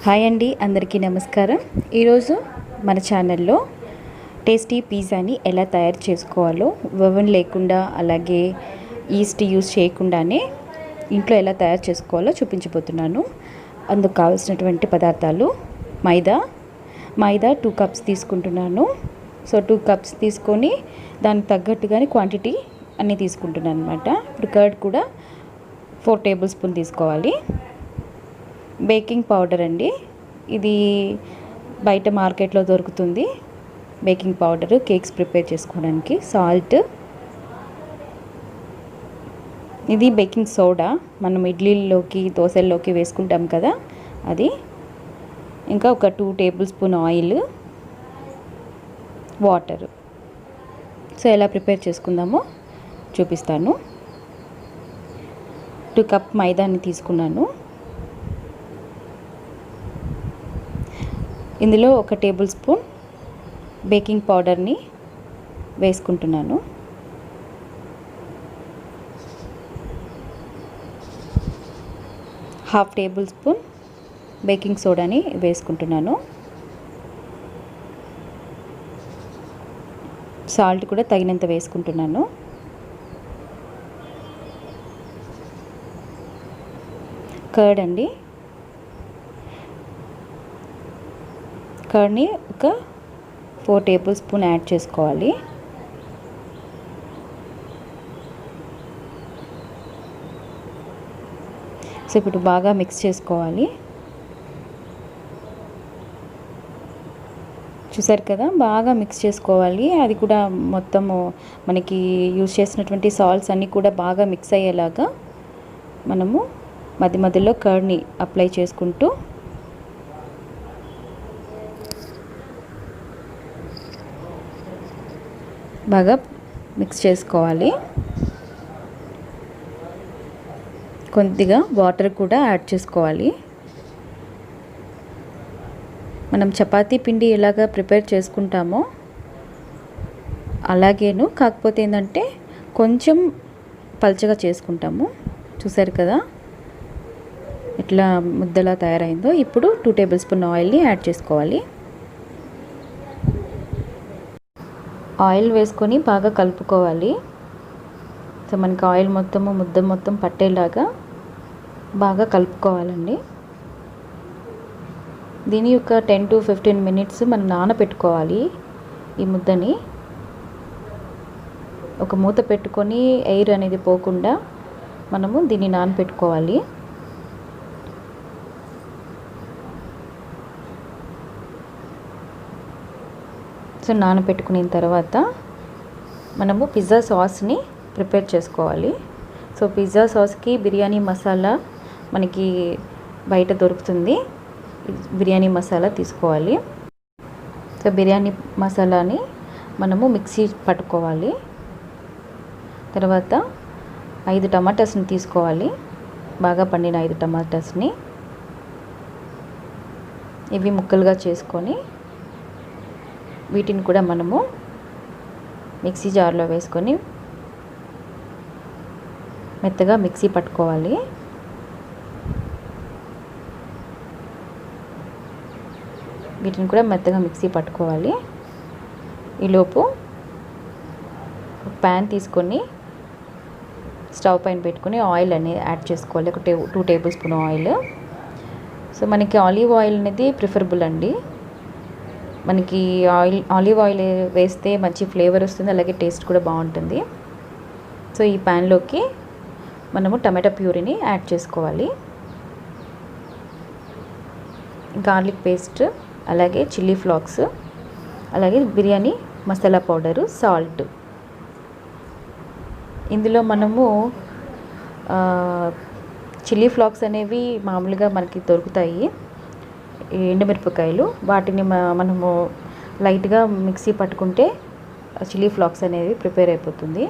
Hi అండి, అందరికీ నమస్కారం. ఈరోజు మన ఛానల్లో టేస్టీ పిజ్జాని ఎలా తయారు చేసుకోవాలో ఓవెన్ లేకుండా అలాగే ఈస్ట్ యూస్ చేయకుండానే ఇంట్లో ఎలా తయారు చేసుకోవాలో చూపించబోతున్నాను. అందుకు కావాల్సినటువంటి పదార్థాలు మైదా 2 కప్స్ తీసుకుంటున్నాను. సో 2 కప్స్ తీసుకొని దానికి తగ్గట్టుగానే క్వాంటిటీ అన్నీ తీసుకుంటున్నాను అనమాట. ఇప్పుడు కర్డ్ కూడా 4 టేబుల్ స్పూన్ తీసుకోవాలి. బేకింగ్ పౌడర్ అండి, ఇది బయట మార్కెట్లో దొరుకుతుంది. బేకింగ్ పౌడర్ కేక్స్ ప్రిపేర్ చేసుకోవడానికి. సాల్ట్, ఇది బేకింగ్ సోడా, మనం ఇడ్లీల్లోకి దోశల్లోకి వేసుకుంటాం కదా అది. ఇంకా ఒక 2 table spoon oil, water. So ఎలా ప్రిపేర్ చేసుకుందామో చూపిస్తాను. 2 కప్ మైదాని తీసుకున్నాను. ఇందులో 1 టేబుల్ స్పూన్ బేకింగ్ పౌడర్ని వేసుకుంటున్నాను. హాఫ్ టేబుల్ స్పూన్ బేకింగ్ సోడాని వేసుకుంటున్నాను. సాల్ట్ కూడా తగినంత వేసుకుంటున్నాను. కర్డ్ అండి, కర్డ్ని ఒక 4 టేబుల్ స్పూన్ యాడ్ చేసుకోవాలి. సో ఇప్పుడు బాగా మిక్స్ చేసుకోవాలి. చూసారు కదా, బాగా మిక్స్ చేసుకోవాలి. అది కూడా మొత్తము మనకి యూజ్ చేసినటువంటి సాల్ట్స్ అన్నీ కూడా బాగా మిక్స్ అయ్యేలాగా మనము మధ్య మధ్యలో కర్డ్ని అప్లై చేసుకుంటూ బాగా మిక్స్ చేసుకోవాలి. కొద్దిగా వాటర్ కూడా యాడ్ చేసుకోవాలి. మనం చపాతీ పిండి ఎలాగా ప్రిపేర్ చేసుకుంటామో అలాగేను, కాకపోతే ఏంటంటే కొంచెం పల్చగా చేసుకుంటాము. చూసారు కదా ఇట్లా ముద్దలా తయారైందో. ఇప్పుడు 2 టేబుల్ స్పూన్ ఆయిల్ని యాడ్ చేసుకోవాలి. ఆయిల్ వేసుకొని బాగా కలుపుకోవాలి. సో మనకి ఆయిల్ ముద్ద మొత్తం పట్టేలాగా బాగా కలుపుకోవాలండి. దీని ఒక 10 to 15 మినిట్స్ మనం నానబెట్టుకోవాలి. ఈ ముద్దని ఒక మూత పెట్టుకొని ఎయిర్ అనేది పోకుండా మనము దీన్ని నానబెట్టుకోవాలి. సో నానబెట్టుకున్న తర్వాత మనము పిజ్జా సాస్ని ప్రిపేర్ చేసుకోవాలి. సో పిజ్జా సాస్కి బిర్యానీ మసాలా మనకి బయట దొరుకుతుంది. బిర్యానీ మసాలా తీసుకోవాలి. సో బిర్యానీ మసాలాని మనము మిక్సీ పట్టుకోవాలి. తర్వాత 5 టమాటాస్ని తీసుకోవాలి. బాగా పండిన 5 టమాటాస్ని ఇవి ముక్కలుగా చేసుకొని వీటిని కూడా మనము మిక్సీ జార్లో వేసుకొని మెత్తగా మిక్సీ పట్టుకోవాలి. వీటిని కూడా మెత్తగా మిక్సీ పట్టుకోవాలి. ఈలోపు ప్యాన్ తీసుకొని స్టవ్ పైన పెట్టుకొని ఆయిల్ అనేది యాడ్ చేసుకోవాలి. ఒక 2 టేబుల్ స్పూన్ ఆయిల్. సో మనకి ఆలివ్ ఆయిల్ అనేది ప్రిఫరబుల్ అండి. మనకి ఆలివ్ ఆయిల్ వేస్తే మంచి ఫ్లేవర్ వస్తుంది, అలాగే టేస్ట్ కూడా బాగుంటుంది. సో ఈ ప్యాన్లోకి మనము టమాటా ప్యూరీని యాడ్ చేసుకోవాలి. గార్లిక్ పేస్ట్, అలాగే చిల్లీ ఫ్లాక్స్, అలాగే బిర్యానీ మసాలా పౌడరు, సాల్ట్. ఇందులో మనము చిల్లీ ఫ్లాక్స్ అనేవి మామూలుగా మనకి దొరుకుతాయి, ఎండుమిరపకాయలు. వాటిని మనము లైట్గా మిక్సీ పట్టుకుంటే చిల్లీ ఫ్లాక్స్ అనేవి ప్రిపేర్ అయిపోతుంది.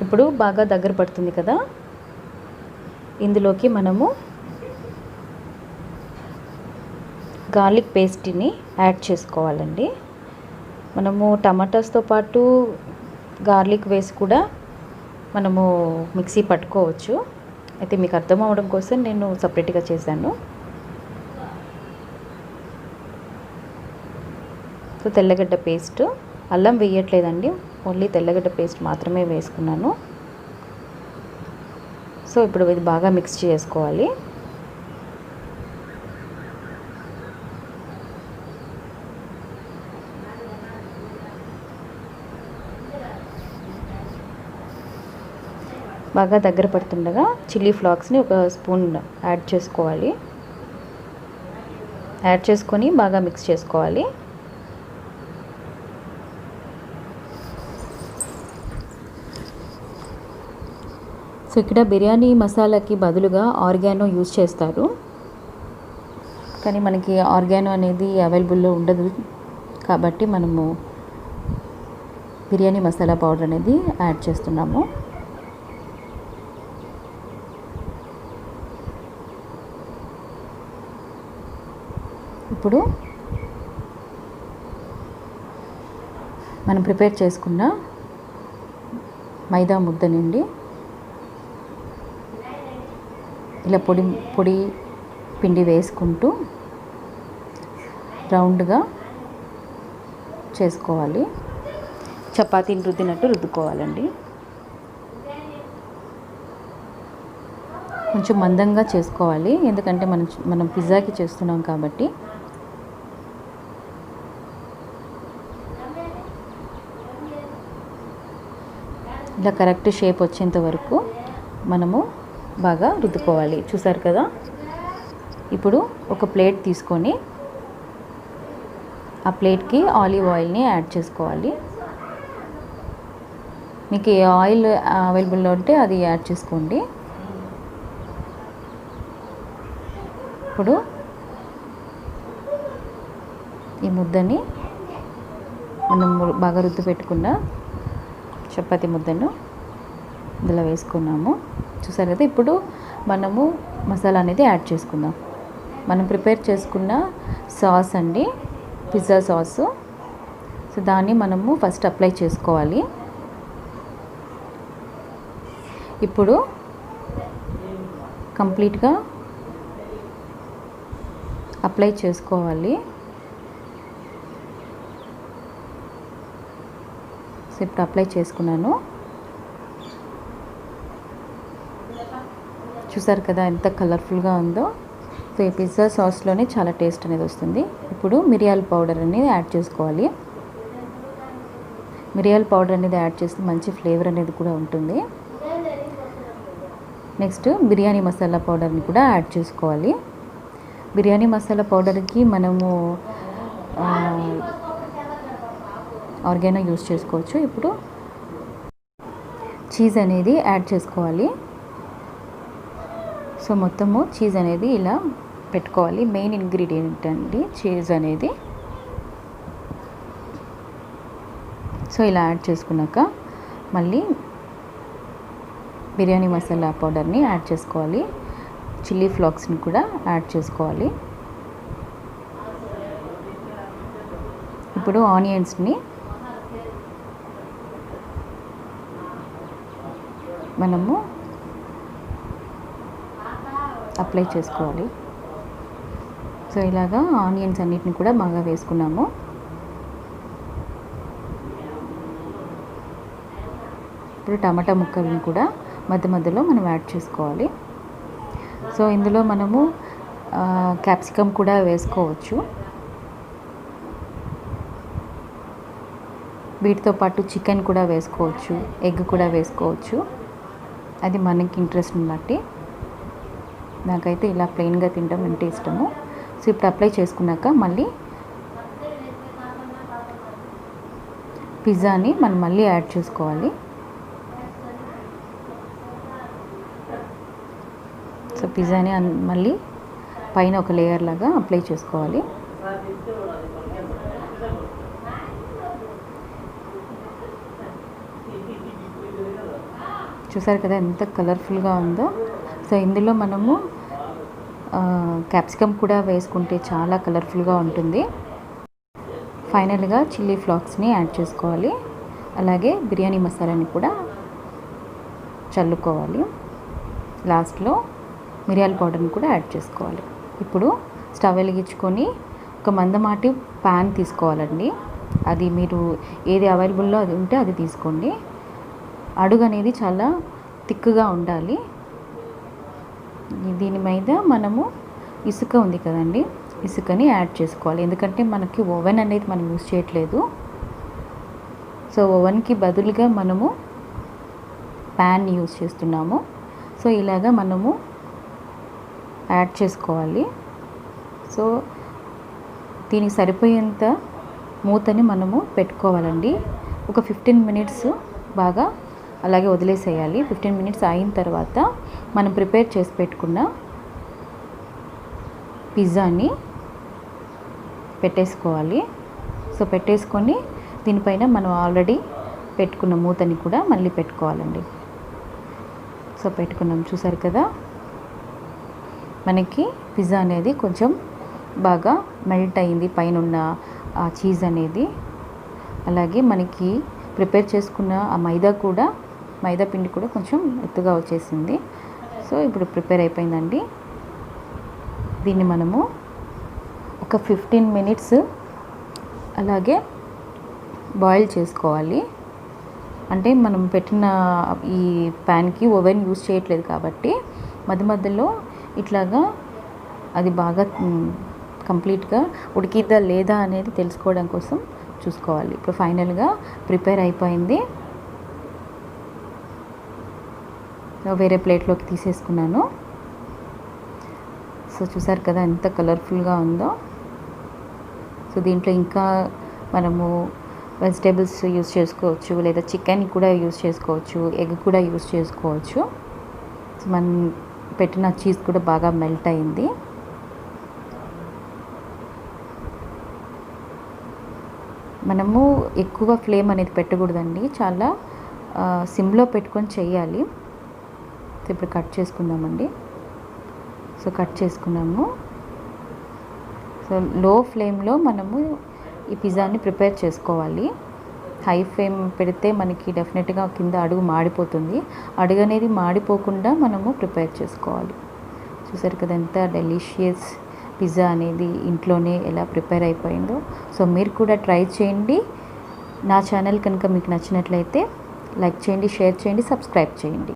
ఇప్పుడు బాగా దగ్గర పడుతుంది కదా, ఇందులోకి మనము గార్లిక్ పేస్ట్ని యాడ్ చేసుకోవాలండి. మనము టమాటాస్తో పాటు గార్లిక్ వేసి కూడా మనము మిక్సీ పట్టుకోవచ్చు. అయితే మీకు అర్థం అవ్వడం కోసం నేను సపరేట్గా చేశాను. సో తెల్లగడ్డ పేస్ట్, అల్లం వేయట్లేదండి, ఓన్లీ తెల్లగడ్డ పేస్ట్ మాత్రమే వేసుకున్నాను. సో ఇప్పుడు ఇది బాగా మిక్స్ చేసుకోవాలి. బాగా దగ్గర పడుతుండగా చిల్లీ ఫ్లాక్స్ని ఒక స్పూన్ యాడ్ చేసుకోవాలి. యాడ్ చేసుకొని బాగా మిక్స్ చేసుకోవాలి. సో ఇక్కడ బిర్యానీ మసాలాకి బదులుగా ఆర్గానో యూజ్ చేస్తారు, కానీ మనకి ఆర్గానో అనేది అవైలబుల్లో ఉండదు కాబట్టి మనము బిర్యానీ మసాలా పౌడర్ అనేది యాడ్ చేస్తున్నాము. ఇప్పుడు మనం ప్రిపేర్ చేసుకున్న మైదా ముద్ద నుండి ఇలా పొడి పిండి వేసుకుంటూ రౌండ్గా చేసుకోవాలి. చపాతీని రుద్దినట్టు రుద్దుకోవాలండి. కొంచెం మందంగా చేసుకోవాలి, ఎందుకంటే మనం పిజ్జాకి చేస్తున్నాం కాబట్టి. ఇలా కరెక్ట్ షేప్ వచ్చేంత వరకు మనము బాగా రుద్దుకోవాలి. చూసారు కదా. ఇప్పుడు ఒక ప్లేట్ తీసుకొని ఆ ప్లేట్కి ఆలివ్ ఆయిల్ని యాడ్ చేసుకోవాలి. మీకు ఏ ఆయిల్ అవైలబుల్లో ఉంటే అది యాడ్ చేసుకోండి. ఇప్పుడు ఈ ముద్దని మనం బాగా రుద్దు పెట్టుకున్న చపాతీ ముద్దను ఇందులో వేసుకున్నాము. చూసారు కదా. ఇప్పుడు మనము మసాలా అనేది యాడ్ చేసుకుందాం. మనం ప్రిపేర్ చేసుకున్న సాస్ అండి, పిజ్జా సాసు. సో దాన్ని మనము ఫస్ట్ అప్లై చేసుకోవాలి. ఇప్పుడు కంప్లీట్గా అప్లై చేసుకోవాలి. సో ఇప్పుడు అప్లై చేసుకున్నాను. చూసారు కదా ఎంత కలర్ఫుల్గా ఉందో. సో ఈ పిజ్జా సాస్లోనే చాలా టేస్ట్ అనేది వస్తుంది. ఇప్పుడు మిరియాల పౌడర్ అనేది యాడ్ చేసుకోవాలి. మిరియాల పౌడర్ అనేది యాడ్ చేస్తే మంచి ఫ్లేవర్ అనేది కూడా ఉంటుంది. నెక్స్ట్ బిర్యానీ మసాలా పౌడర్ని కూడా యాడ్ చేసుకోవాలి. బిర్యానీ మసాలా పౌడర్కి మనము ఆర్గానో యూస్ చేసుకోవచ్చు. ఇప్పుడు చీజ్ అనేది యాడ్ చేసుకోవాలి. సో మొత్తము చీజ్ అనేది ఇలా పెట్టుకోవాలి. మెయిన్ ఇంగ్రీడియంట్ అండి చీజ్ అనేది. సో ఇలా యాడ్ చేసుకున్నాక మళ్ళీ బిర్యానీ మసాలా పౌడర్ని యాడ్ చేసుకోవాలి. చిల్లీ ఫ్లాక్స్ని కూడా యాడ్ చేసుకోవాలి. ఇప్పుడు ఆనియన్స్ని మనము అప్లై చేసుకోవాలి. సో ఇలాగా ఆనియన్స్ అన్నిటిని కూడా బాగా వేసుకున్నాము. ఇప్పుడు టమాటా ముక్కలను కూడా మధ్య మధ్యలో మనం యాడ్ చేసుకోవాలి. సో ఇందులో మనము క్యాప్సికమ్ కూడా వేసుకోవచ్చు. వీటితో పాటు చికెన్ కూడా వేసుకోవచ్చు, ఎగ్ కూడా వేసుకోవచ్చు. అది మనకి ఇంట్రెస్ట్ని బట్టి. నాకైతే ఇలా ప్లెయిన్గా తినడం అంటే ఇష్టము. సో ఇప్పుడు అప్లై చేసుకున్నాక మళ్ళీ పిజ్జాని మనం మళ్ళీ యాడ్ చేసుకోవాలి. సో పిజ్జాని మళ్ళీ పైన ఒక లేయర్ లాగా అప్లై చేసుకోవాలి. చూసారు కదా ఎంత కలర్ఫుల్గా ఉందో. సో ఇందులో మనము క్యాప్సికమ్ కూడా వేసుకుంటే చాలా కలర్ఫుల్గా ఉంటుంది. ఫైనల్గా చిల్లీ ఫ్లాక్స్ని యాడ్ చేసుకోవాలి. అలాగే బిర్యానీ మసాలాని కూడా చల్లుకోవాలి. లాస్ట్లో మిరియాల పౌడర్ని కూడా యాడ్ చేసుకోవాలి. ఇప్పుడు స్టవ్ వెలిగించుకొని ఒక మందమాటి ప్యాన్ తీసుకోవాలండి. అది మీరు ఏది అవైలబుల్లో అది ఉంటే అది తీసుకోండి. అడుగు అనేది చాలా థిక్గా ఉండాలి. దీని మీద మనము ఇసుక ఉంది కదండి, ఇసుకని యాడ్ చేసుకోవాలి. ఎందుకంటే మనకి ఓవెన్ అనేది మనం యూజ్ చేయట్లేదు. సో ఓవెన్కి బదులుగా మనము ప్యాన్ యూజ్ చేస్తున్నాము. సో ఇలాగా మనము యాడ్ చేసుకోవాలి. సో దీనికి సరిపోయేంత మూతని మనము పెట్టుకోవాలండి. ఒక 15 మినిట్స్ బాగా అలాగే వదిలేసేయాలి. 15 మినిట్స్ అయిన తర్వాత మనం ప్రిపేర్ చేసి పెట్టుకున్న పిజ్జాని పెట్టేసుకోవాలి. సో పెట్టేసుకొని దీనిపైన మనం ఆల్రెడీ పెట్టుకున్న మూతని కూడా మళ్ళీ పెట్టుకోవాలండి. సో పెట్టుకున్నాం, చూసారు కదా, మనకి పిజ్జా అనేది కొంచెం బాగా మెల్ట్ అయింది పైన ఉన్న ఆ చీజ్ అనేది. అలాగే మనకి ప్రిపేర్ చేసుకున్న ఆ మైదా పిండి కూడా కొంచెం ఎత్తుగా వచ్చేసింది. సో ఇప్పుడు ప్రిపేర్ అయిపోయిందండి. దీన్ని మనము ఒక 15 మినిట్స్ అలాగే బాయిల్ చేసుకోవాలి. అంటే మనం పెట్టిన ఈ ప్యాన్కి ఓవెన్ యూజ్ చేయట్లేదు కాబట్టి మధ్యలో ఇట్లాగా అది బాగా కంప్లీట్గా ఉడికిద్దా లేదా అనేది తెలుసుకోవడం కోసం చూసుకోవాలి. ఇప్పుడు ఫైనల్గా ప్రిపేర్ అయిపోయింది. వేరే ప్లేట్లోకి తీసేసుకున్నాను. సో చూసారు కదా ఎంత కలర్ఫుల్గా ఉందో. సో దీంట్లో ఇంకా మనము వెజిటేబుల్స్ యూజ్ చేసుకోవచ్చు, లేదా చికెన్ కూడా యూజ్ చేసుకోవచ్చు, ఎగ్ కూడా యూజ్ చేసుకోవచ్చు. సో మనం పెట్టిన చీజ్ కూడా బాగా మెల్ట్ అయింది. మనము ఎక్కువ ఫ్లేమ్ అనేది పెట్టకూడదండి, చాలా సిమ్లో పెట్టుకొని చేయాలి. ఇప్పుడు కట్ చేసుకుందామండి. సో కట్ చేసుకున్నాము. సో లో ఫ్లేమ్లో మనము ఈ పిజ్జాని ప్రిపేర్ చేసుకోవాలి. హై ఫ్లేమ్ పెడితే మనకి డెఫినెట్గా కింద అడుగు మాడిపోతుంది. అడుగు అనేది మాడిపోకుండా మనము ప్రిపేర్ చేసుకోవాలి. చూసారు కదా ఎంత డెలిషియస్ పిజ్జా అనేది ఇంట్లోనే ఎలా ప్రిపేర్ అయిపోయిందో. సో మీరు కూడా ట్రై చేయండి. నా ఛానల్ కనుక మీకు నచ్చినట్లయితే లైక్ చేయండి, షేర్ చేయండి, సబ్స్క్రైబ్ చేయండి.